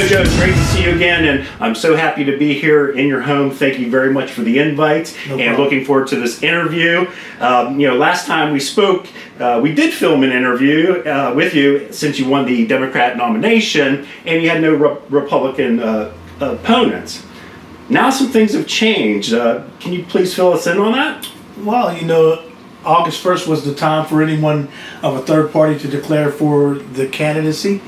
JoJo, it's great to see you again, and I'm so happy to be here in your home. Thank you very much for the invite, and looking forward to this interview. Last time we spoke, we did film an interview with you since you won the Democrat nomination, and you had no Republican opponents. Now some things have changed. Can you please fill us in on that? Well, August 1st was the time for anyone of a third party to declare for the candidacy.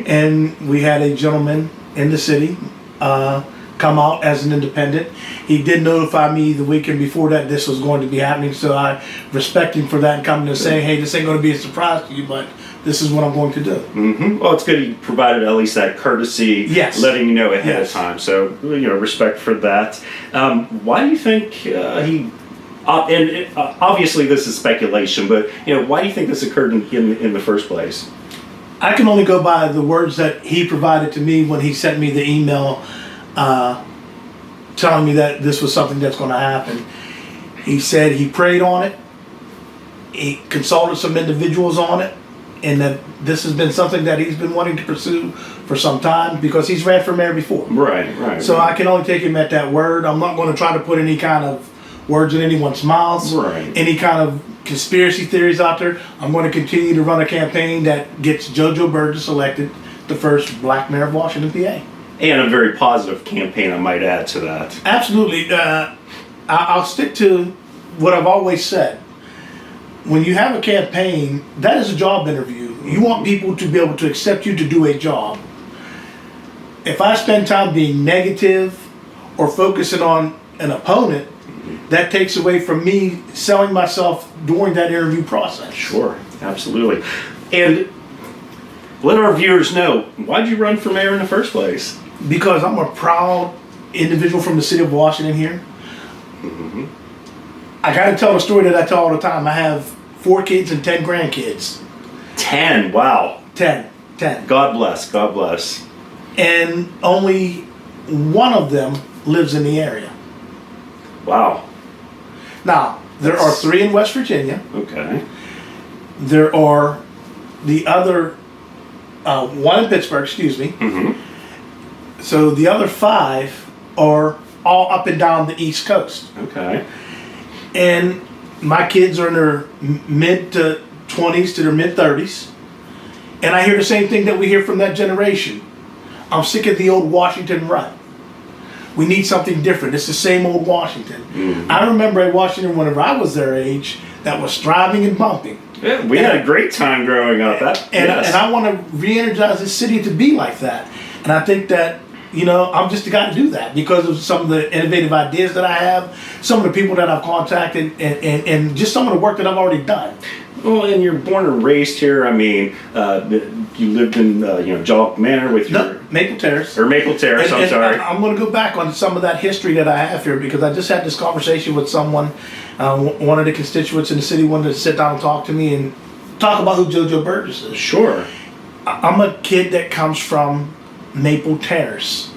And we had a gentleman in the city come out as an independent. He did notify me the weekend before that this was going to be happening, so I respect him for that and coming and saying, hey, this ain't going to be a surprise to you, but this is what I'm going to do. Well, it's good he provided at least that courtesy, letting you know ahead of time. So, respect for that. Why do you think he... and obviously this is speculation, but why do you think this occurred in the first place? I can only go by the words that he provided to me when he sent me the email telling me that this was something that's going to happen. He said he prayed on it, he consulted some individuals on it, and that this has been something that he's been wanting to pursue for some time because he's ran for mayor before. Right. So I can only take him at that word. I'm not going to try to put any kind of words in anyone's mouths, any kind of conspiracy theories out there. I'm going to continue to run a campaign that gets JoJo Burgess elected the first black mayor of Washington, PA. And a very positive campaign, I might add to that. Absolutely. I'll stick to what I've always said. When you have a campaign, that is a job interview. You want people to be able to accept you to do a job. If I spend time being negative or focusing on an opponent, that takes away from me selling myself during that interview process. Sure, absolutely. And let our viewers know, why'd you run for mayor in the first place? Because I'm a proud individual from the city of Washington here. I got to tell the story that I tell all the time. I have 4 kids and 10 grandkids. 10, wow. 10. God bless. And only one of them lives in the area. Wow. Now, there are 3 in West Virginia. Okay. There are the other, 1 in Pittsburgh, excuse me. So the other 5 are all up and down the East Coast. Okay. And my kids are in their mid to 20s to their mid 30s. And I hear the same thing that we hear from that generation. I'm sick of the old Washington rut. We need something different. It's the same old Washington. I remember a Washington whenever I was their age that was thriving and bumping. Yeah, we had a great time growing up. And I want to re-energize this city to be like that. And I think that, I'm just the guy to do that because of some of the innovative ideas that I have, some of the people that I've contacted, and just some of the work that I've already done. Well, and you're born and raised here. I mean, you lived in Jock Manor with your Maple Terrace. Or Maple Terrace. I'm sorry. I'm going to go back on some of that history that I have here because I just had this conversation with someone. One of the constituents in the city wanted to sit down and talk to me and talk about who JoJo Burgess is. Sure. I'm a kid that comes from Maple Terrace.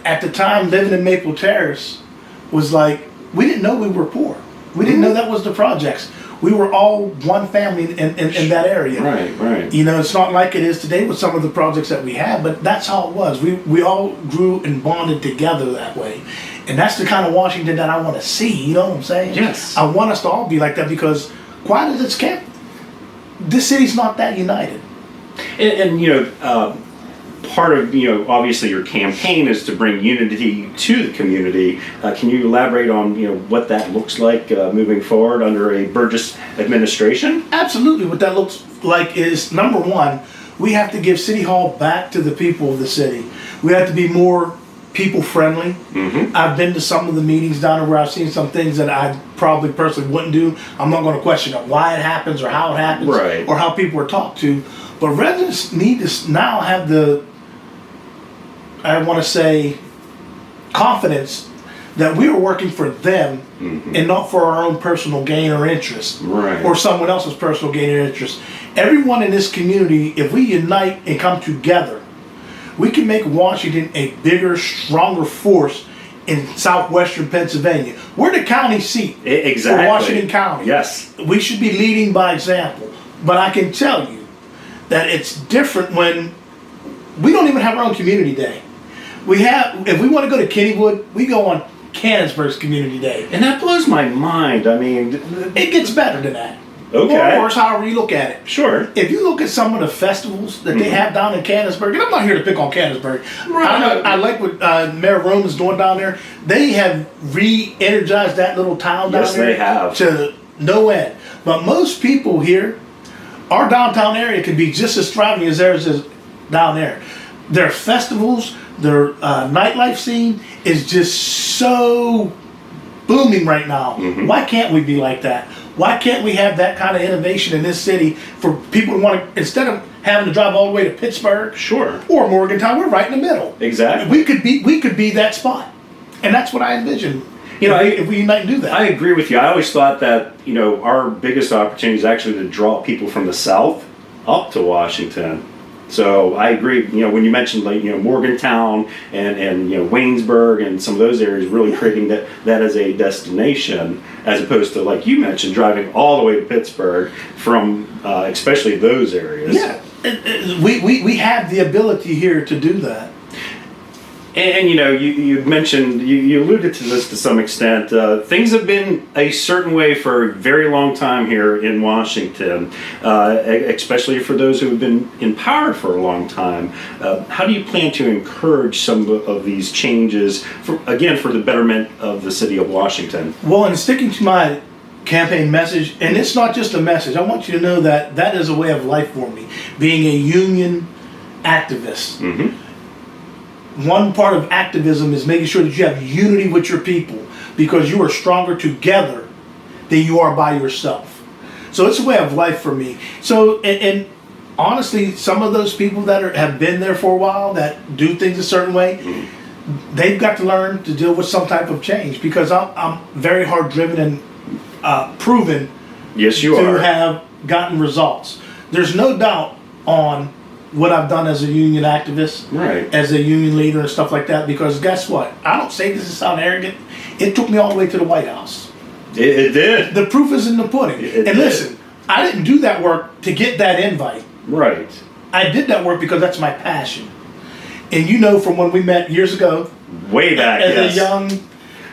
At the time, living in Maple Terrace was like, we didn't know we were poor. We didn't know that was the projects. We were all one family in that area. Right. It's not like it is today with some of the projects that we have, but that's how it was. We all grew and bonded together that way. And that's the kind of Washington that I want to see, you know what I'm saying? Yes. I want us to all be like that because quiet as it's kept, this city's not that united. And part of, obviously your campaign is to bring unity to the community. Can you elaborate on, what that looks like moving forward under a Burgess administration? Absolutely. What that looks like is, number one, we have to give City Hall back to the people of the city. We have to be more people-friendly. I've been to some of the meetings down there where I've seen some things that I probably personally wouldn't do. I'm not going to question why it happens or how it happens or how people are talked to. But residents need to now have the, I want to say, confidence that we are working for them and not for our own personal gain or interest or someone else's personal gain or interest. Everyone in this community, if we unite and come together, we can make Washington a bigger, stronger force in southwestern Pennsylvania. We're the county seat for Washington County. Yes. We should be leading by example. But I can tell you that it's different when we don't even have our own community day. If we want to go to Kennywood, we go on Canonsburg's community day. And that blows my mind. I mean, it gets better than that. Okay. Or however you look at it. Sure. If you look at some of the festivals that they have down in Canonsburg, and I'm not here to pick on Canonsburg. Right. I like what Mayor Rome is doing down there. They have re-energized that little town down there. Yes, they have. To no end. But most people here, our downtown area can be just as thriving as theirs is down there. Their festivals, their nightlife scene is just so booming right now. Why can't we be like that? Why can't we have that kind of innovation in this city for people to want to, instead of having to drive all the way to Pittsburgh, Sure, or Morgantown, we're right in the middle. Exactly. We could be that spot, and that's what I envision. If we unite and do that. I agree with you. I always thought that our biggest opportunity is actually to draw people from the South up to Washington. So I agree. When you mentioned Morgantown and Waynesburg and some of those areas, really creating that as a destination, as opposed to, like you mentioned, driving all the way to Pittsburgh from especially those areas. Yeah, we have the ability here to do that. And you mentioned, you alluded to this to some extent. Things have been a certain way for a very long time here in Washington, especially for those who have been in power for a long time. How do you plan to encourage some of these changes, for the betterment of the city of Washington? Well, in sticking to my campaign message, and it's not just a message, I want you to know that that is a way of life for me, being a union activist. One part of activism is making sure that you have unity with your people, because you are stronger together than you are by yourself. So it's a way of life for me. So, and honestly, some of those people that have been there for a while, that do things a certain way, they've got to learn to deal with some type of change, because I'm very hard driven and proven Yes, you to are. have gotten results. There's no doubt on what I've done as a union activist, Right. as a union leader and stuff like that, because guess what? I don't say this to sound arrogant. It took me all the way to the White House. It did. The proof is in the pudding. It and did. listen, I didn't do that work to get that invite. Right. I did that work because that's my passion. And from when we met years ago, Way back, as a young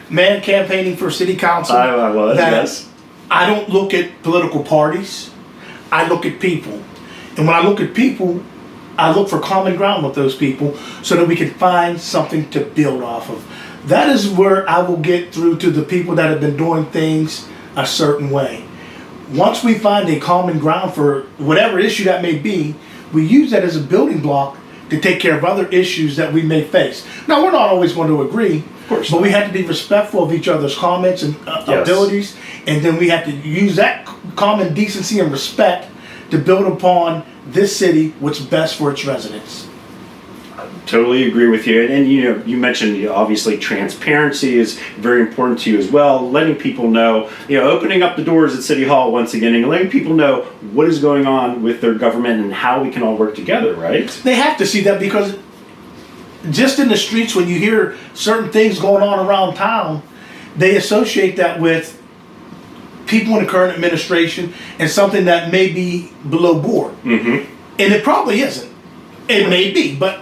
man campaigning for city council, I was, that yes. I don't look at political parties. I look at people. And when I look at people, I look for common ground with those people so that we can find something to build off of. That is where I will get through to the people that have been doing things a certain way. Once we find a common ground for whatever issue that may be, we use that as a building block to take care of other issues that we may face. Now, we're not always going to agree, course but not. we have to be respectful of each other's comments and Yes. abilities, and then we have to use that common decency and respect to build upon this city what's best for its residents. Totally agree with you. And you mentioned, obviously transparency is very important to you as well. Letting people know, opening up the doors at City Hall once again and letting people know what is going on with their government and how we can all work together, right? They have to see that, because just in the streets, when you hear certain things going on around town, they associate that with people in the current administration and something that may be below board. And it probably isn't. It may be, but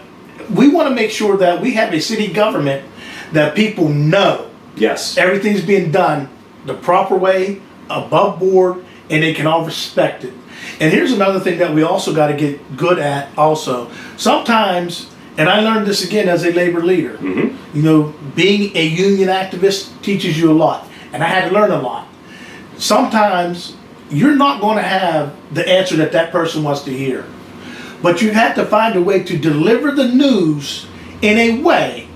we want to make sure that we have a city government that people know Yes. everything's being done the proper way, above board, and they can all respect it. And here's another thing that we also got to get good at also. Sometimes, and I learned this again as a labor leader, being a union activist teaches you a lot. And I had to learn a lot. Sometimes you're not going to have the answer that person wants to hear. But you have to find a way to deliver the news in a way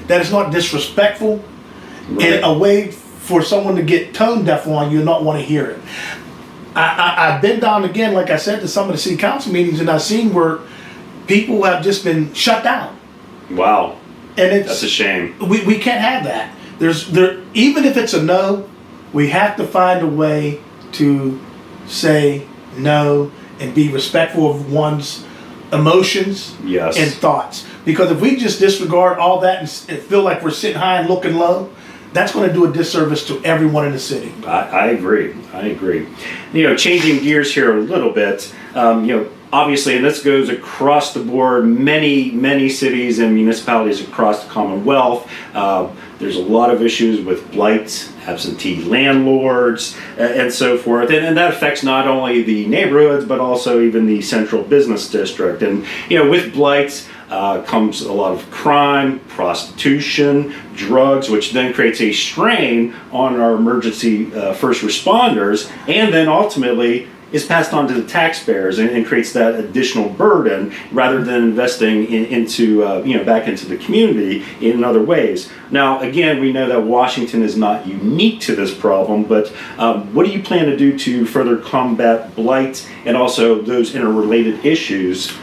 that is not disrespectful, in a way for someone to get tone deaf on you and not want to hear it. I've been down again, like I said, to some of the city council meetings, and I've seen where people have just been shut down. Wow. And That's a shame. We can't have that. Even if it's a no, we have to find a way to say no and be respectful of one's emotions Yes. and thoughts. Because if we just disregard all that and feel like we're sitting high and looking low, that's going to do a disservice to everyone in the city. I agree. Changing gears here a little bit, obviously, and this goes across the board, many cities and municipalities across the Commonwealth. There's a lot of issues with blight, absentee landlords, and so forth. And that affects not only the neighborhoods, but also even the central business district. And, with blights comes a lot of crime, prostitution, drugs, which then creates a strain on our emergency first responders, and then ultimately is passed on to the taxpayers and creates that additional burden rather than investing into back into the community in other ways. Now, again, we know that Washington is not unique to this problem, but what do you plan to do to further combat blight and also those interrelated issues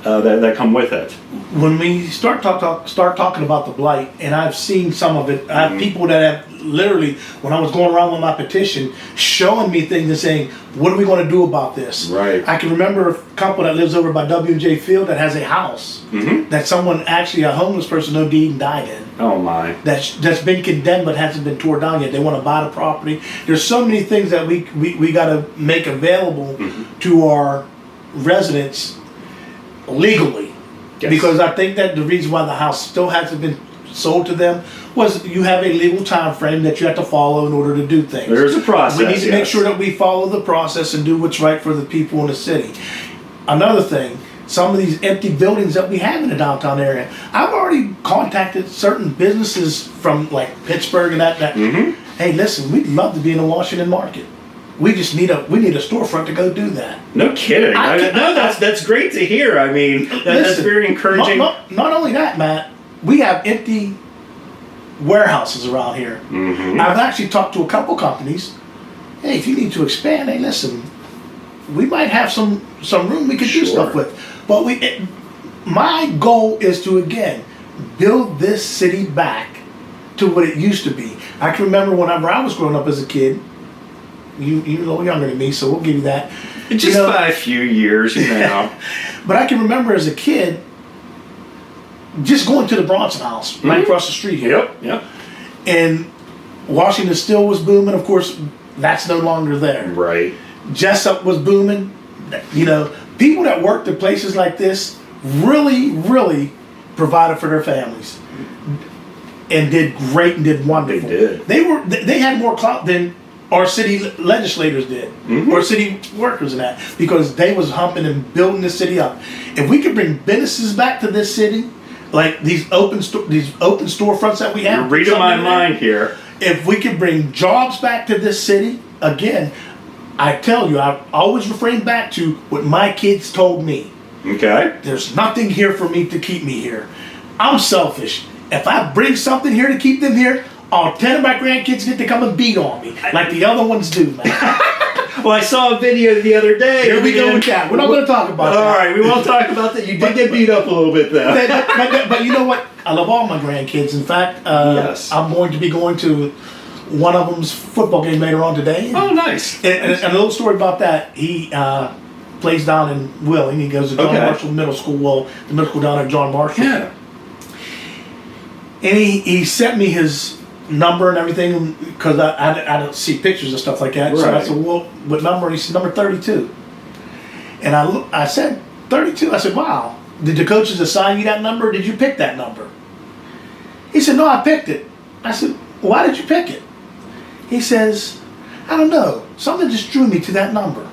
that come with it? When we start talking about the blight, and I've seen some of it, I have people that have literally, when I was going around with my petition, showing me things and saying, what are we going to do about this? Right. I can remember a couple that lives over by W&J Field that has a house that someone, actually a homeless person, no deed, and died in. Oh my. That's been condemned but hasn't been torn down yet. They want to buy the property. There's so many things that we got to make available to our residents legally. Yes. Because I think that the reason why the house still hasn't been sold to them was you have a legal time frame that you have to follow in order to do things. There's a process. We need to make sure that we follow the process and do what's right for the people in the city. Another thing, some of these empty buildings that we have in the downtown area, I've already contacted certain businesses from like Pittsburgh and that hey, listen, we'd love to be in the Washington market. We just need a storefront to go do that. No kidding. That's great to hear. I mean, that's very encouraging. Not only that, Matt, we have empty warehouses around here. I've actually talked to a couple companies. Hey, if you need to expand, hey, listen, we might have some room we could do stuff with. But my goal is to, again, build this city back to what it used to be. I can remember whenever I was growing up as a kid. You're a little younger than me, so we'll give you that. Just by a few years, But I can remember as a kid just going to the Bronson House right across the street here. Yep. And Washington still was booming. Of course, that's no longer there. Right. Jessup was booming. People that worked at places like this really provided for their families and did great and did wonderful. They did. They had more clout than our city legislators did, or city workers and that, because they was humping and building the city up. If we could bring businesses back to this city, like these open storefronts that we have. You're reading my mind here. If we could bring jobs back to this city, again, I tell you, I always refrain back to what my kids told me. Okay. There's nothing here for me to keep me here. I'm selfish. If I bring something here to keep them here, all 10 of my grandkids get to come and beat on me, like the other ones do, man. Well, I saw a video the other day. Here we go with that. We're not going to talk about that. All right, we won't talk about that. You did get beat up a little bit, though. But you know what? I love all my grandkids. In fact, yes. I'm going to be going to one of them's football game later on today. Oh, nice. And a little story about that. He plays down in Wheeling. He goes to John Marshall Middle School. Well, the middle school down at John Marshall. Yeah. And he sent me his number and everything because I don't see pictures and stuff like that. Right. So I said, well, what number? He said, number 32. And I said, 32? I said, wow. Did the coaches assign you that number or did you pick that number? He said, no, I picked it. I said, why did you pick it? He says, I don't know. Something just drew me to that number.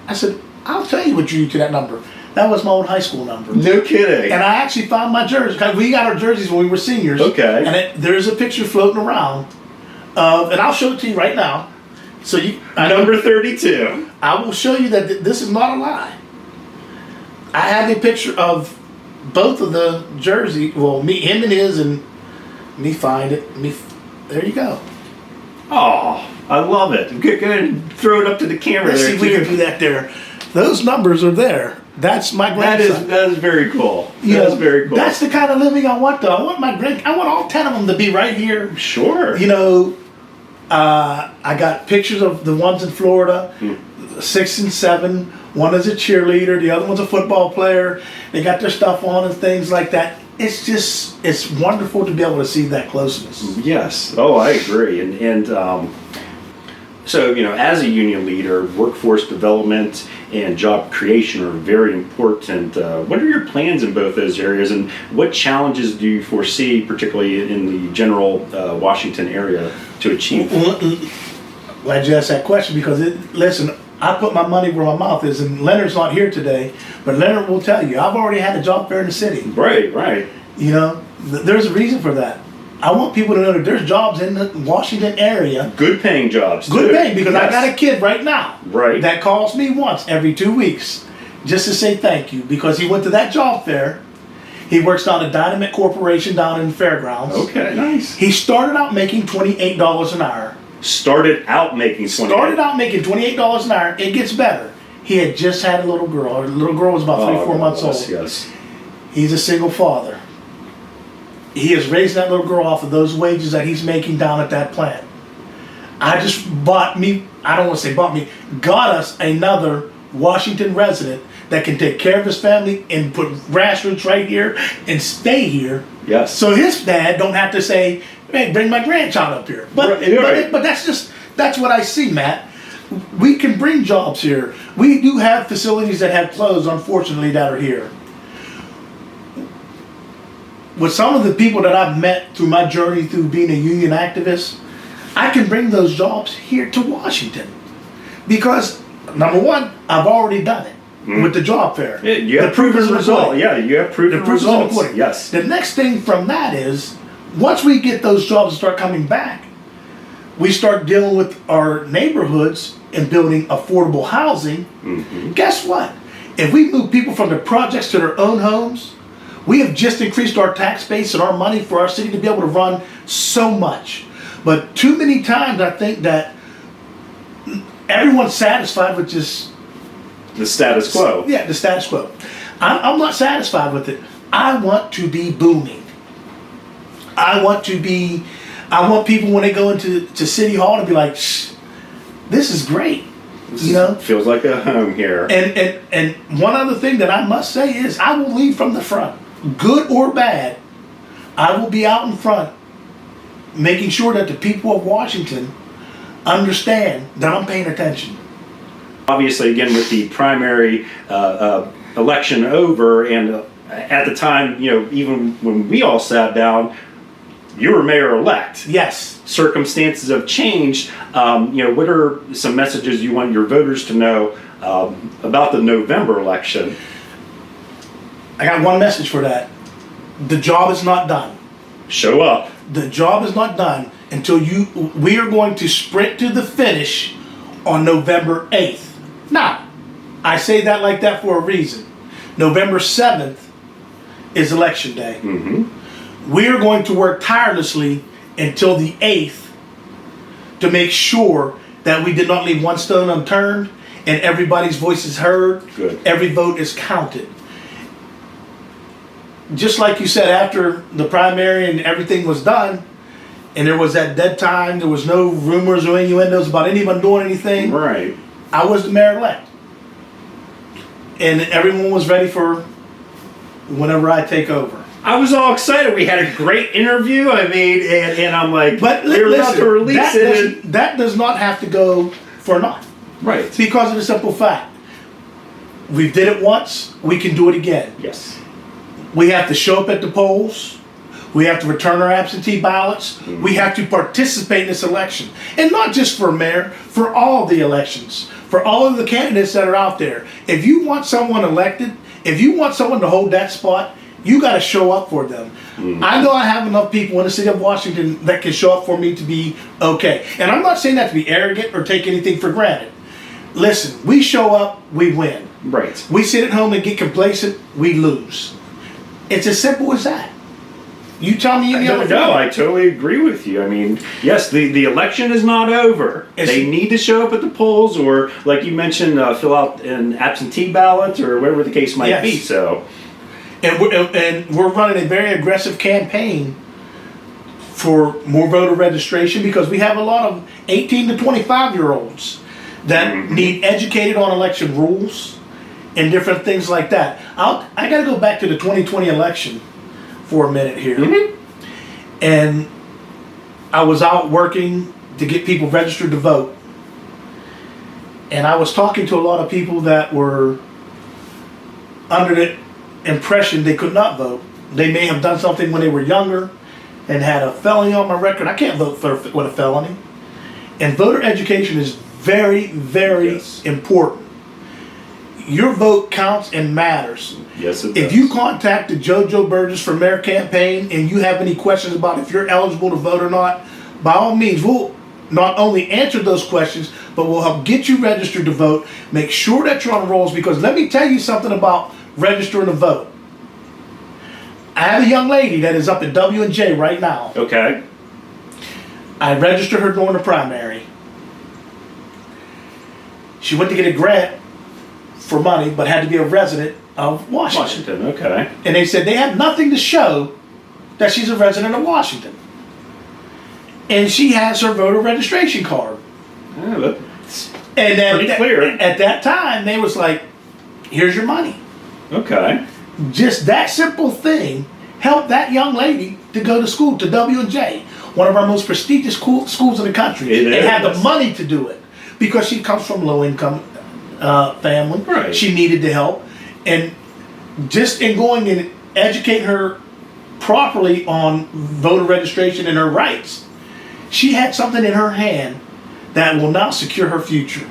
I said, I'll tell you what drew you to that number. That was my old high school number. No kidding. And I actually found my jersey. We got our jerseys when we were seniors. Okay. And there's a picture floating around. And I'll show it to you right now. So number 32. I will show you that this is not a lie. I have a picture of both of the jersey. Well, him and his, and me find it. There you go. Oh, I love it. Go ahead and throw it up to the camera. Let's there see if we can do that there. Those numbers are there. That's my grandson. That is very cool. That is very cool. That's the kind of living I want, though. I want all 10 of them to be right here. Sure. I got pictures of the ones in Florida, 6 and 7. One is a cheerleader. The other one's a football player. They got their stuff on and things like that. It's wonderful to be able to see that closeness. Yes. Oh, I agree. And So, as a union leader, workforce development and job creation are very important. What are your plans in both those areas, and what challenges do you foresee, particularly in the general Washington area, to achieve? Glad you asked that question, because listen, I put my money where my mouth is, and Leonard's not here today, but Leonard will tell you, I've already had a job fair in the city. Right. There's a reason for that. I want people to know that there's jobs in the Washington area. Good paying jobs. Good too. paying, because Yes. I got a kid right now. Right. That calls me once every 2 weeks just to say thank you, because he went to that job fair. He works down at Dynamite Corporation down in the fairgrounds. Okay, nice. He started out making $28 an hour. Started out making $28 an hour. It gets better. He had just had a little girl. Her little girl was about 3-4 months old. Yes. He's a single father. He is raising that little girl off of those wages that he's making down at that plant. I just got us another Washington resident that can take care of his family and put grassroots right here and stay here. Yes. So his dad don't have to say, "Hey, bring my grandchild up here." But that's what I see, Matt. We can bring jobs here. We do have facilities that have closed, unfortunately, that are here. With some of the people that I've met through my journey through being a union activist, I can bring those jobs here to Washington. Because, number one, I've already done it with the job fair. Yeah, you have proven result. Yeah, you have proven results. Yes. The next thing from that is, once we get those jobs and start coming back, we start dealing with our neighborhoods and building affordable housing. Mm-hmm. Guess what? If we move people from the projects to their own homes, we have just increased our tax base and our money for our city to be able to run so much. But too many times I think that everyone's satisfied with just the status quo. Yeah, the status quo. I'm not satisfied with it. I want to be booming. I want people when they go into City Hall to be like, "Shh, this is great." Feels like a home here. And one other thing that I must say is, I will lead from the front. Good or bad, I will be out in front making sure that the people of Washington understand that I'm paying attention. Obviously, again, with the primary election over, and at the time, even when we all sat down, you were mayor-elect. Yes. Circumstances have changed. What are some messages you want your voters to know about the November election? I got one message for that. The job is not done. Show up. The job is not done until we are going to sprint to the finish on November 8th. Now, I say that like that for a reason. November 7th is election day. Mm-hmm. We are going to work tirelessly until the 8th to make sure that we did not leave one stone unturned and everybody's voice is heard. Good. Every vote is counted. Just like you said, after the primary and everything was done, and there was that dead time, there was no rumors or innuendos about anyone doing anything. Right. I was the mayor-elect. And everyone was ready for whenever I take over. I was all excited. We had a great interview. I mean, and I'm like, we're about to release it. That does not have to go for naught. Right. Because of the simple fact. We did it once, we can do it again. Yes. We have to show up at the polls. We have to return our absentee ballots. Mm-hmm. We have to participate in this election. And not just for mayor, for all the elections. For all of the candidates that are out there. If you want someone elected, if you want someone to hold that spot, you got to show up for them. Mm-hmm. I know I have enough people in the city of Washington that can show up for me to be okay. And I'm not saying that to be arrogant or take anything for granted. Listen, we show up, we win. Right. We sit at home and get complacent, we lose. It's as simple as that. You tell me any other thing. No, I totally agree with you. I mean, yes, the election is not over. They need to show up at the polls, or like you mentioned, fill out an absentee ballot or whatever the case might be. So, and we're running a very aggressive campaign for more voter registration, because we have a lot of 18 to 25-year-olds that need educated on election rules and different things like that. I got to go back to the 2020 election for a minute here. Mm-hmm. And I was out working to get people registered to vote. And I was talking to a lot of people that were under the impression they could not vote. They may have done something when they were younger and had a felony on my record. I can't vote with a felony. And voter education is very, very important. Your vote counts and matters. Yes, it does. If you contact the JoJo Burgess for Mayor campaign and you have any questions about if you're eligible to vote or not, by all means, we'll not only answer those questions, but we'll help get you registered to vote. Make sure that you're on the rolls, because let me tell you something about registering to vote. I have a young lady that is up at W&J right now. Okay. I registered her during the primary. She went to get a grant for money, but had to be a resident of Washington. Okay. And they said they have nothing to show that she's a resident of Washington. And she has her voter registration card. Yeah, that's And then pretty clear. At that time, they was like, here's your money. Okay. Just that simple thing helped that young lady to go to school, to W&J, one of our most prestigious schools in the country. It is. And had the money to do it because she comes from low income family. Right. She needed the help. And just in going and educating her properly on voter registration and her rights, she had something in her hand that will now secure her future.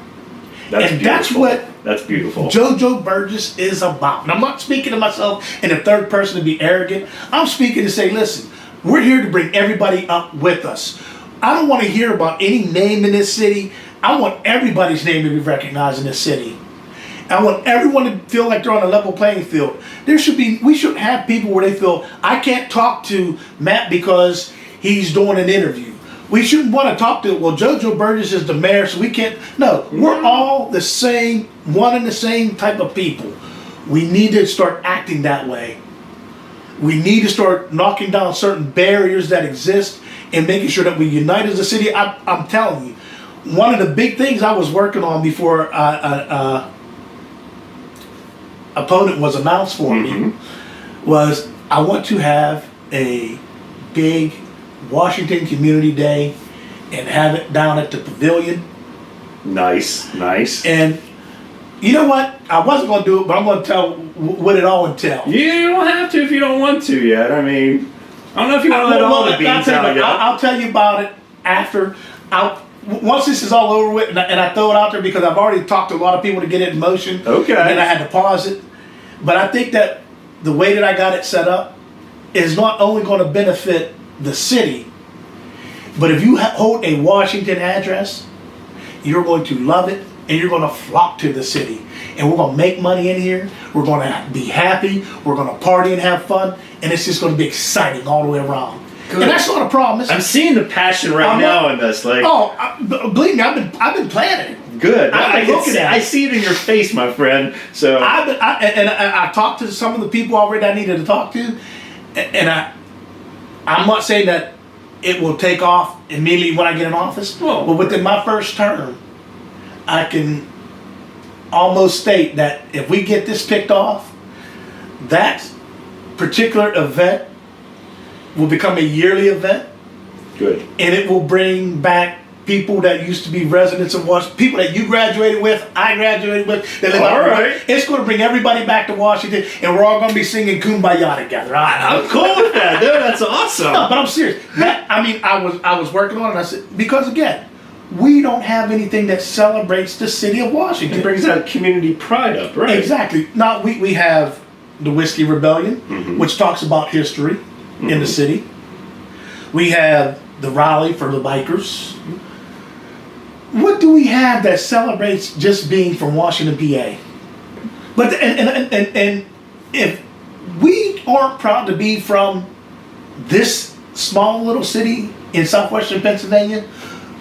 That's and beautiful. that's That's beautiful. JoJo Burgess is about. And I'm not speaking to myself in the third person to be arrogant. I'm speaking to say, listen, we're here to bring everybody up with us. I don't want to hear about any name in this city. I want everybody's name to be recognized in this city. I want everyone to feel like they're on a level playing field. We should have people where they feel, I can't talk to Matt because he's doing an interview. We shouldn't want to talk to, well, JoJo Burgess is the mayor, so we can't. No, we're all the same, one and the same type of people. We need to start acting that way. We need to start knocking down certain barriers that exist and making sure that we unite as a city. I'm telling you, one of the big things I was working on before opponent was announced for me was I want to have a big Washington Community Day and have it down at the pavilion. Nice, nice. And you know what? I wasn't going to do it, but I'm going to tell what it all entails. You don't have to if you don't want to yet. I mean, I don't know if you want to let all the beans out yet. I'll tell you about it after. Once this is all over with, and I throw it out there because I've already talked to a lot of people to get it in motion. Okay. And then I had to pause it. But I think that the way that I got it set up is not only going to benefit the city, but if you hold a Washington address, you're going to love it and you're going to flock to the city. And we're going to make money in here. We're going to be happy. We're going to party and have fun. And it's just going to be exciting all the way around. Good. And that's not a problem. I'm seeing the passion right now in this. Like, believe me, I've been planning it. Good. I see it in your face, my friend. So I talked to some of the people already I needed to talk to, and I'm not saying that it will take off immediately when I get in office, but within my first term, I can almost state that if we get this picked off, that particular event will become a yearly event. Good. And it will bring back people that used to be residents of Washington, people that you graduated with, I graduated with, that live out there. It's going to bring everybody back to Washington, and we're all going to be singing Kumbaya together. I'm cool with that, dude. That's awesome. No, but I'm serious. I was working on it, and I said, because again, we don't have anything that celebrates the city of Washington. It brings that community pride up, right? Exactly. Now, we have the Whiskey Rebellion, which talks about history in the city. We have the rally for the bikers. What do we have that celebrates just being from Washington, PA? But and if we aren't proud to be from this small little city in southwestern Pennsylvania,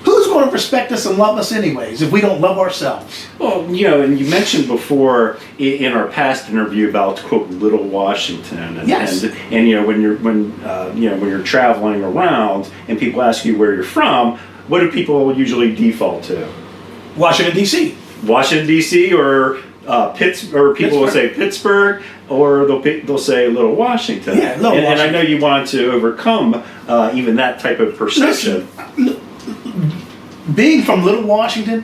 who's going to respect us and love us anyways if we don't love ourselves? Well, you know, and you mentioned before in our past interview about, quote, Little Washington, and yes. and you know when you're traveling around and people ask you where you're from, what do people usually default to? Washington, D.C. Washington, D.C. or or people will say Pittsburgh, or they'll say Little Washington. Yeah, Little Washington. And I know you wanted to overcome even that type of perception. Listen, being from Little Washington,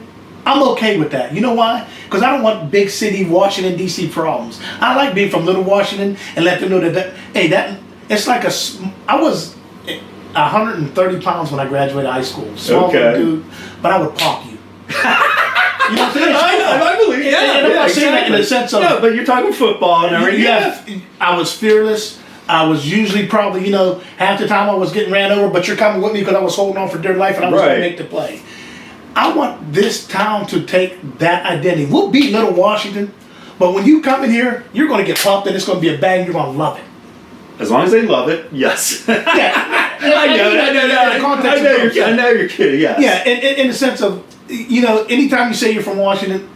I'm okay with that. You know why? Because I don't want big city Washington D.C. problems. I like being from Little Washington and let them know that it's like I was 130 pounds when I graduated high school. Small dude, but I would pop you. You know what I'm saying? I believe. And I'm not saying that in the sense of. No, but you're talking football and everything. Yeah, I was fearless. I was usually probably, half the time I was getting ran over, but you're coming with me because I was holding on for dear life and I was going to make the play. I want this town to take that identity. We'll beat Little Washington, but when you come in here, you're going to get pumped and it's going to be a bang. You're going to love it. As long as they love it, yes. Yeah, I know you're kidding. Yes. Yeah, in the sense of, anytime you say you're from Washington,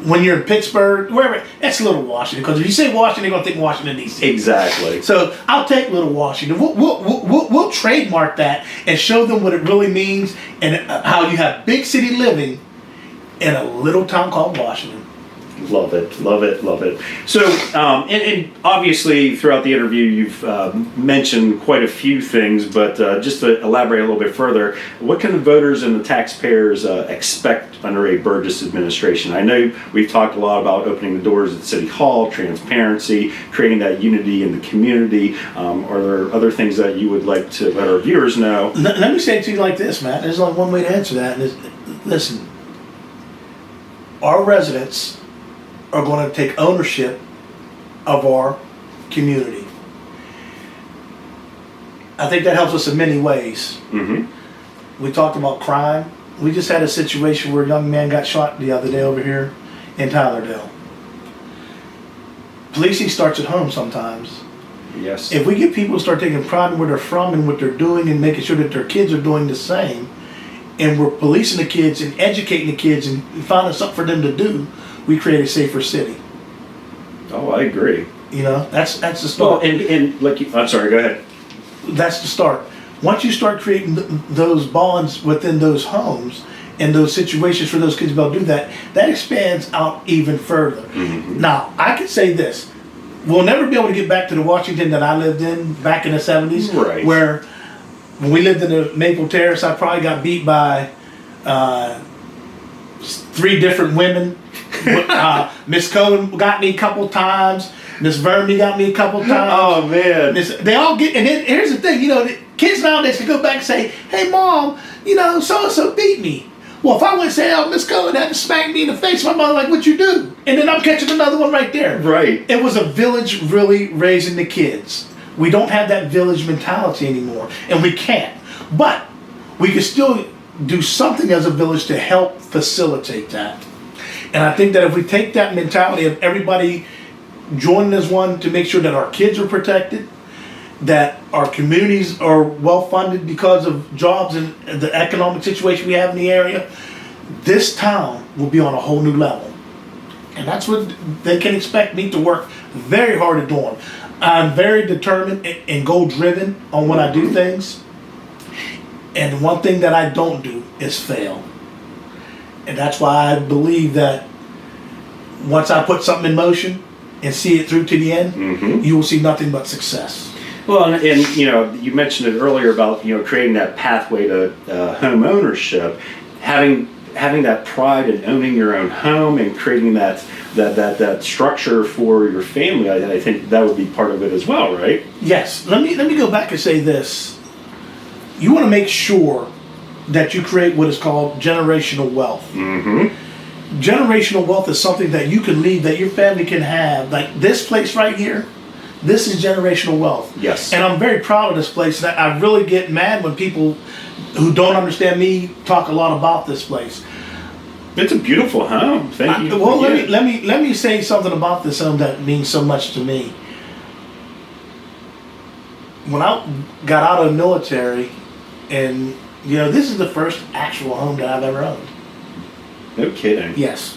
when you're in Pittsburgh, wherever, that's Little Washington. Because if you say Washington, they're going to think Washington, D.C. Exactly. So I'll take Little Washington. We'll trademark that and show them what it really means and how you have big city living in a little town called Washington. Love it, love it, love it. So, and obviously throughout the interview you've mentioned quite a few things, but just to elaborate a little bit further, what can the voters and the taxpayers expect under a Burgess administration? I know we've talked a lot about opening the doors at City Hall, transparency, creating that unity in the community. Are there other things that you would like to let our viewers know? Let me say it to you like this, Matt. There's only one way to answer that. And listen, our residents are going to take ownership of our community. I think that helps us in many ways. Mm-hmm. We talked about crime. We just had a situation where a young man got shot the other day over here in Tylerdale. Policing starts at home sometimes. Yes. If we get people to start taking pride in where they're from and what they're doing and making sure that their kids are doing the same, and we're policing the kids and educating the kids and finding something for them to do, we create a safer city. Oh, I agree. That's the start. Well, and I'm sorry, go ahead. That's the start. Once you start creating those bonds within those homes and those situations for those kids to be able to do that, that expands out even further. Mm-hmm. Now, I can say this. We'll never be able to get back to the Washington that I lived in back in the 70s. Right. Where when we lived in the Maple Terrace, I probably got beat by 3 different women. Miss Cohen got me a couple times. Miss Vermy got me a couple times. Oh man! They all get. And then here's the thing, the kids nowadays can go back and say, "Hey, mom, so and so beat me." Well, if I went and say, "Oh, Miss Cohen had to smack me in the face," my mother like, "What'd you do?" And then I'm catching another one right there. Right. It was a village really raising the kids. We don't have that village mentality anymore, and we can't. But we can still do something as a village to help facilitate that. And I think that if we take that mentality of everybody joining as one to make sure that our kids are protected, that our communities are well funded because of jobs and the economic situation we have in the area, this town will be on a whole new level. And that's what they can expect me to work very hard at doing. I'm very determined and goal driven on when I do things. And one thing that I don't do is fail. And that's why I believe that once I put something in motion and see it through to the end, mm-hmm. you will see nothing but success. Well, and you mentioned it earlier about creating that pathway to home ownership, having that pride in owning your own home and creating that structure for your family. I think that would be part of it as well, right? Yes. Let me go back and say this. You want to make sure that you create what is called generational wealth. Mm-hmm. Generational wealth is something that you can leave, that your family can have. Like this place right here, this is generational wealth. Yes. And I'm very proud of this place. And I really get mad when people who don't understand me talk a lot about this place. It's a beautiful home. Thank you. Well, let me say something about this home that means so much to me. When I got out of the military, and this is the first actual home that I've ever owned. No kidding. Yes.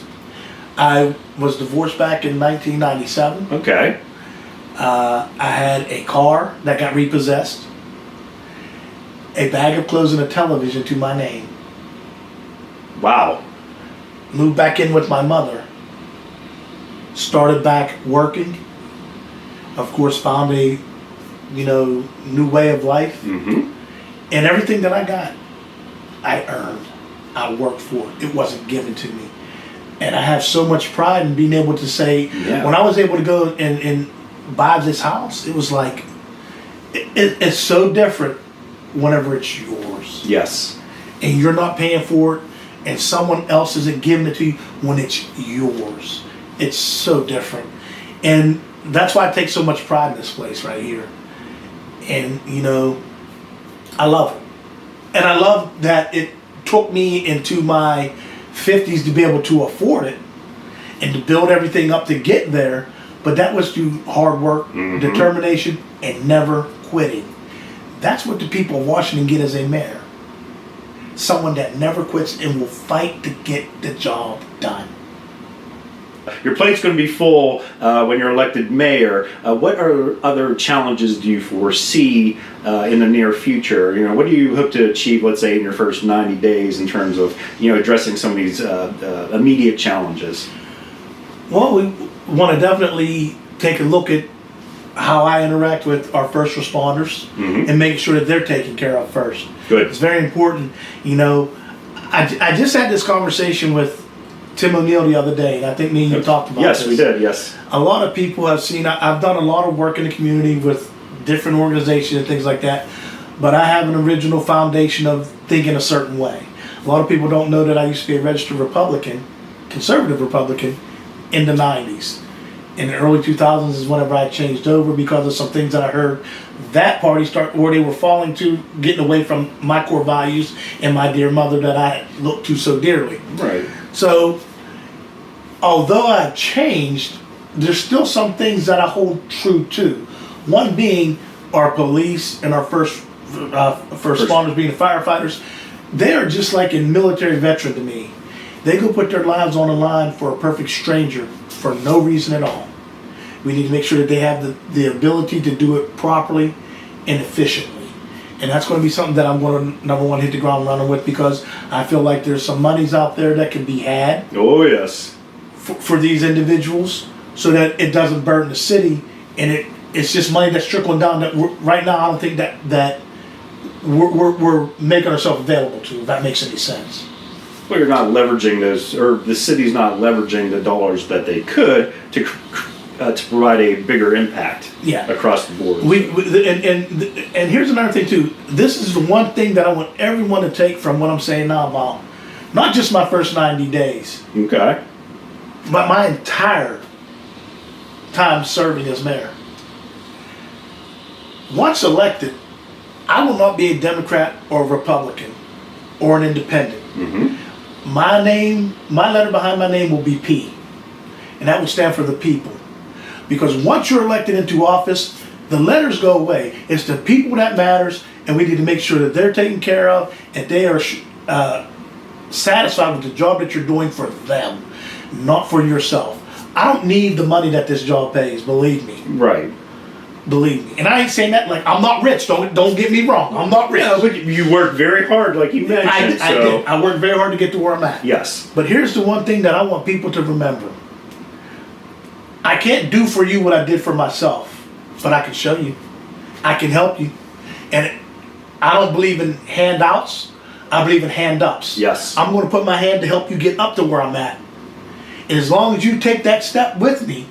I was divorced back in 1997. Okay. I had a car that got repossessed, a bag of clothes and a television to my name. Wow. Moved back in with my mother. Started back working. Of course, found a new way of life. Mm-hmm. And everything that I got, I earned. I worked for it. It wasn't given to me. And I have so much pride in being able to say, when I was able to go and buy this house, it was like, it's so different whenever it's yours. Yes. And you're not paying for it, and someone else isn't giving it to you when it's yours. It's so different. And that's why I take so much pride in this place right here. And, you know, I love it. And I love that it took me into my 50s to be able to afford it and to build everything up to get there. But that was through hard work, determination, and never quitting. That's what the people of Washington get as a mayor. Someone that never quits and will fight to get the job done. Your plate's going to be full when you're elected mayor. What other challenges do you foresee in the near future? You know, what do you hope to achieve, let's say, in your first 90 days in terms of, you know, addressing some of these immediate challenges? Well, we want to definitely take a look at how I interact with our first responders and make sure that they're taken care of first. Good. It's very important. You know, I just had this conversation with Tim O'Neill the other day, and I think me and you talked about this. Yes, we did, yes. A lot of people have seen, I've done a lot of work in the community with different organizations and things like that, but I have an original foundation of thinking a certain way. A lot of people don't know that I used to be a registered Republican, conservative Republican, in the 90s. In the early 2000s is whenever I changed over because of some things that I heard that party start, where they were falling to, getting away from my core values and my dear mother that I looked to so dearly. Right. So, although I've changed, there's still some things that I hold true to. One being our police and our first responders, being the firefighters. They are just like a military veteran to me. They go put their lives on the line for a perfect stranger for no reason at all. We need to make sure that they have the ability to do it properly and efficiently. And that's going to be something that I'm going to, number one, hit the ground running with, because I feel like there's some monies out there that can be had. Oh, yes. For these individuals, so that it doesn't burden the city, and it's just money that's trickling down that right now I don't think that we're making ourselves available to, if that makes any sense. Well, you're not leveraging those, or the city's not leveraging the dollars that they could to provide a bigger impact across the board. And here's another thing too. This is the one thing that I want everyone to take from what I'm saying now about not just my first 90 days. Okay. But my entire time serving as mayor. Once elected, I will not be a Democrat or a Republican or an independent. My name, my letter behind my name will be P. And that will stand for the people. Because once you're elected into office, the letters go away. It's the people that matters, and we need to make sure that they're taken care of and they are satisfied with the job that you're doing for them, not for yourself. I don't need the money that this job pays, believe me. Right. Believe me. And I ain't saying that like I'm not rich. Don't get me wrong. I'm not rich. No, but you worked very hard, like you mentioned. I did. I worked very hard to get to where I'm at. Yes. But here's the one thing that I want people to remember. I can't do for you what I did for myself, but I can show you. I can help you. And I don't believe in handouts. I believe in hand-ups. Yes. I'm going to put my hand to help you get up to where I'm at. And as long as you take that step with me,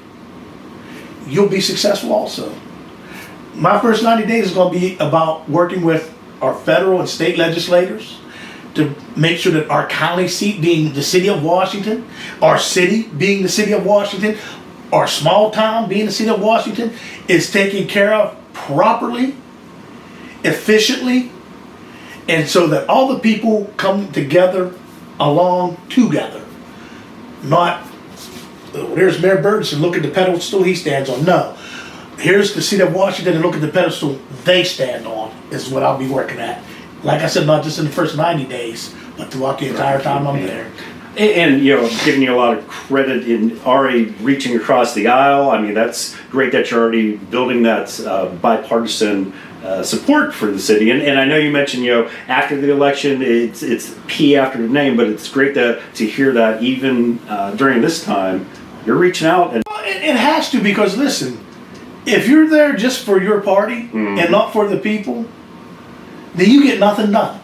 you'll be successful also. My first 90 days is going to be about working with our federal and state legislators to make sure that our county seat, being the city of Washington, our city being the city of Washington, our small town being the city of Washington, is taken care of properly, efficiently, and so that all the people come together along together. Not, there's Mayor Burgess and look at the pedestal he stands on. No. Here's the city of Washington and look at the pedestal they stand on, is what I'll be working at. Like I said, not just in the first 90 days, but throughout the entire time I'm there. And, you know, giving you a lot of credit in already reaching across the aisle. I mean, that's great that you're already building that bipartisan support for the city. And I know you mentioned, you know, after the election, it's P after the name, but it's great to hear that even during this time, you're reaching out. And it has to, because listen, if you're there just for your party and not for the people, then you get nothing done.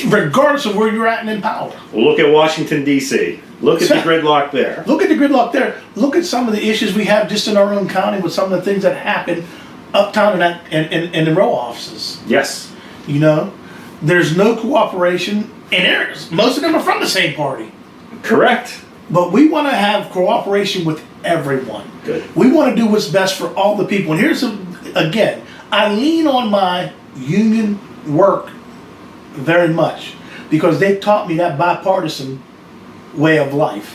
regardless of where you're at in power. Well, look at Washington, D.C. Look at the gridlock there. Look at the gridlock there. Look at some of the issues we have just in our own county with some of the things that happen uptown and in the row offices. Yes. You know, there's no cooperation in areas. Most of them are from the same party. Correct. But we want to have cooperation with everyone. Good. We want to do what's best for all the people. And here's, again, I lean on my union work very much because they taught me that bipartisan way of life.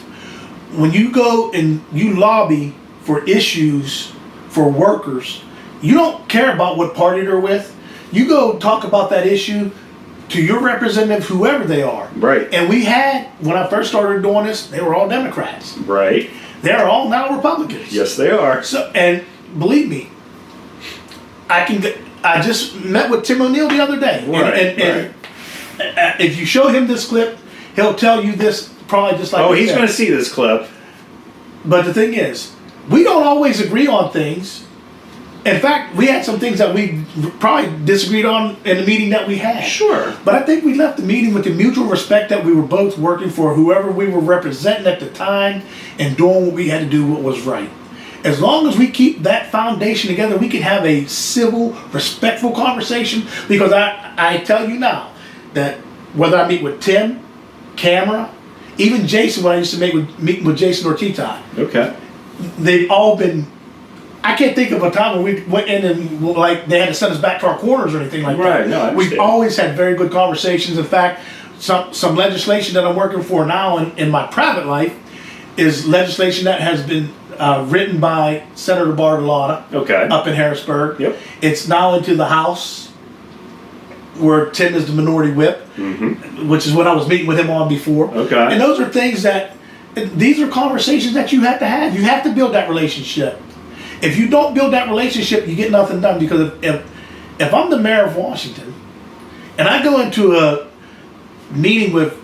When you go and you lobby for issues for workers, you don't care about what party they're with. You go talk about that issue to your representative, whoever they are. Right. And we had, when I first started doing this, they were all Democrats. Right. They're all now Republicans. Yes, they are. So, and believe me, I just met with Tim O'Neill the other day. Right, and if you show him this clip, he'll tell you this probably just like. Oh, he's going to see this clip. But the thing is, we don't always agree on things. In fact, we had some things that we probably disagreed on in the meeting that we had. Sure. But I think we left the meeting with the mutual respect that we were both working for whoever we were representing at the time and doing what we had to do what was right. As long as we keep that foundation together, we can have a civil, respectful conversation. Because I tell you now that whether I meet with Tim, Camera, even Jason, when I used to meet with Jason or T-Time, Okay. they've all been. I can't think of a time when we went in and like they had to send us back to our corners or anything like that. Right. No, I understand. We've always had very good conversations. In fact, some legislation that I'm working for now in my private life is legislation that has been written by Senator Bartolotta Okay. up in Harrisburg. Yep. It's now into the House where Tim is the minority whip, which is what I was meeting with him on before. Okay. And those are things that, these are conversations that you have to have. You have to build that relationship. If you don't build that relationship, you get nothing done. Because if I'm the mayor of Washington and I go into a meeting with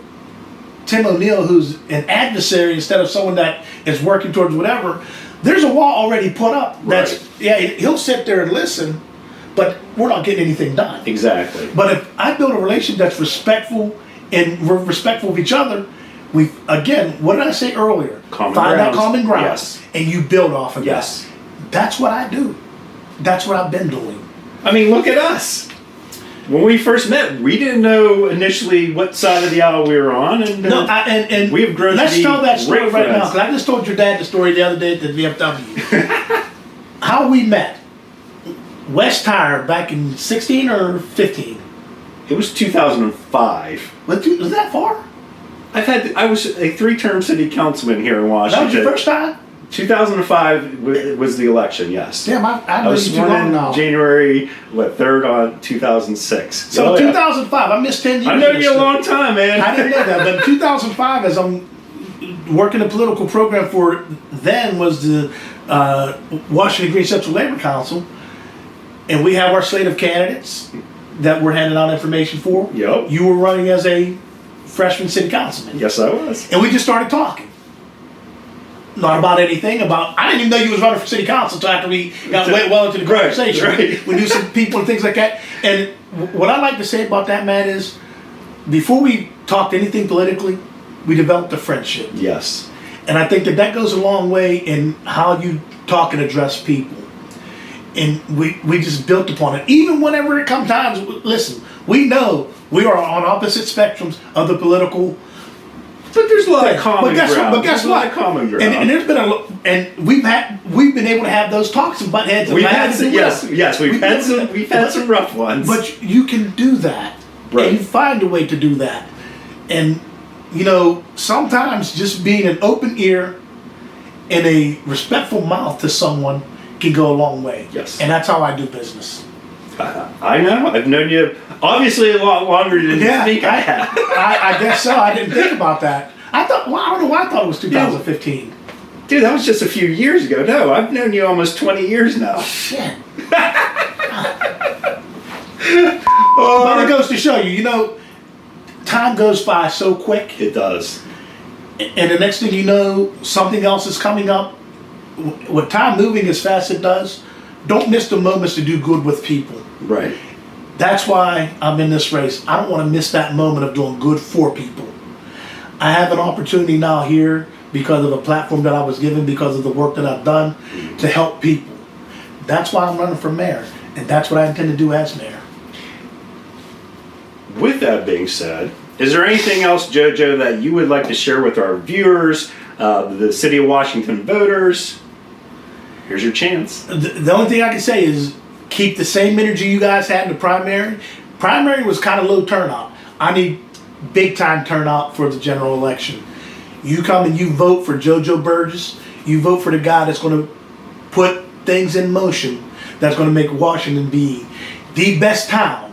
Tim O'Neill, who's an adversary instead of someone that is working towards whatever, there's a wall already put up. That's Right. Yeah, he'll sit there and listen, but we're not getting anything done. Exactly. But if I build a relationship that's respectful and we're respectful of each other, we again, what did I say earlier? Common Find that ground. common ground, Yes. and you build off of Yes. that. That's what I do. That's what I've been doing. I mean, look at us. When we first met, we didn't know initially what side of the aisle we were on, and No, and we've grown to let's be tell that story great right now. friends. Because I just told your dad the story the other day at the VFW. How we met. West Tire back in 16 or 15. It was 2005. Was that far? I was a 3-term city councilman here in That Washington. was your first time? 2005 was the election. Yes. Damn, I I know was you too sworn long in now. January 3rd on 2006. So Oh, yeah. 2005, I missed 10 years. I've known of you a this long time, man. I didn't know that, but in 2005, as I'm working a political program for, then was the Washington Green Central Labor Council, and we have our slate of candidates that we're handing out information for. Yep. You were running as a freshman city councilman, Yes, I was. and we just started talking. Not about anything. I didn't even know you was running for city council until after we got well into the Right, conversation. right. We knew some people and things like that. And what I like to say about that, man, is before we talked anything politically, we developed a friendship. Yes. And I think that goes a long way in how you talk and address people. And we just built upon it. Even whenever it comes times, listen, we know we are on opposite spectrums of the political. But there's a lot of common But guess ground. what? But guess There's a lot what? of common ground. And there's been and we've been able to have those talks and butt heads. We've had some, we've had some rough ones. But you can do that, Right. and you find a way to do that. And you know, sometimes just being an open ear and a respectful mouth to someone can go a long way. Yes. And that's how I do business. I know. I've known you obviously a lot longer than you think I have. I guess so. I didn't think about that. I don't know why I thought it was 2015. Dude, that was just a few years ago. No, I've known you almost 20 years now. Shit. But it goes to show you, time goes by so quick. It does. And the next thing you know, something else is coming up. With time moving as fast as it does, don't miss the moments to do good with people. Right. That's why I'm in this race. I don't want to miss that moment of doing good for people. I have an opportunity now here because of a platform that I was given, because of the work that I've done to help people. That's why I'm running for mayor, and that's what I intend to do as mayor. With that being said, is there anything else, JoJo, that you would like to share with our viewers, the City of Washington voters? Here's your chance. The only thing I can say is keep the same energy you guys had in the primary. Primary was kind of low turnout. I need big time turnout for the general election. You come and you vote for JoJo Burgess. You vote for the guy that's going to put things in motion, that's going to make Washington be the best town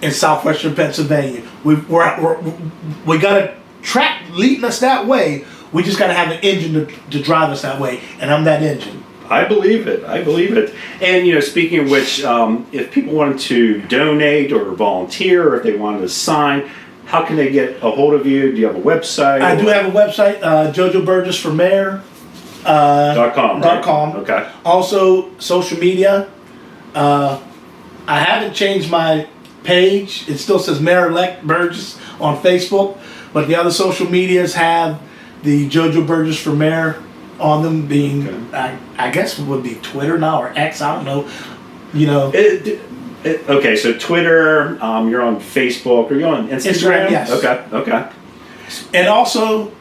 in southwestern Pennsylvania. We got a track leading us that way. We just got to have an engine to drive us that way, and I'm that engine. I believe it. I believe it. And, speaking of which, if people wanted to donate or volunteer, or if they wanted to sign, how can they get a hold of you? Do you have a website? I do have a website, JoJo Burgess for Mayor. .com. Right? .com. Okay. Also, social media. I haven't changed my page. It still says Mayor-elect Burgess on Facebook, but the other social medias have the JoJo Burgess for Mayor on them, being I guess it would be Twitter now, or X. I don't know. Okay, so Twitter. You're on Facebook. Are you on Instagram? Yes. Okay. And also,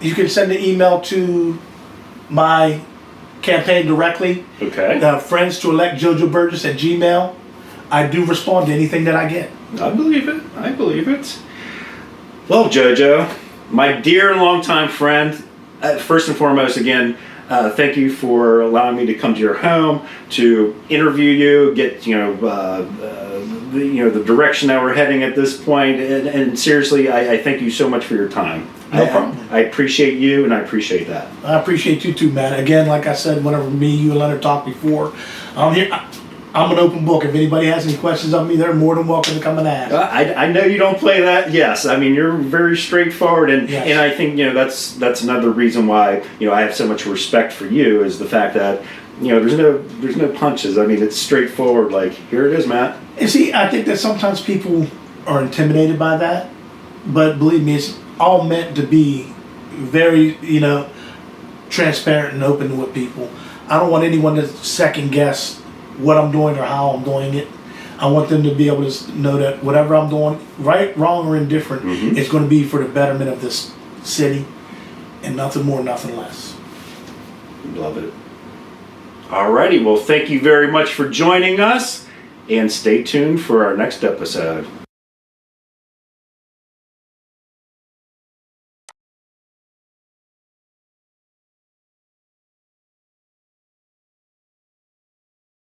you can send an email to my campaign directly. Okay. Friends to elect JoJo Burgess at Gmail. I do respond to anything that I get. I believe it. Well, JoJo, my dear and longtime friend, first and foremost, again, thank you for allowing me to come to your home to interview you, get the direction that we're heading at this point, and seriously, I thank you so much for your time. No problem. I appreciate you, and I appreciate that. I appreciate you too, Matt. Again, like I said, whenever you and Leonard talked before, I'm here. I'm an open book. If anybody has any questions of me, they're more than welcome to come and ask. I know you don't play that. Yes, I mean you're very straightforward, and yes. And I think that's another reason why I have so much respect for you, is the fact that there's no punches. I mean it's straightforward. Like, here it is, Matt. And see, I think that sometimes people are intimidated by that, but believe me, it's all meant to be very transparent and open with people. I don't want anyone to second guess what I'm doing or how I'm doing it. I want them to be able to know that whatever I'm doing, right, wrong, or indifferent, it's going to be for the betterment of this city, and nothing more, nothing less. Love it. Alrighty, well, thank you very much for joining us, and stay tuned for our next episode.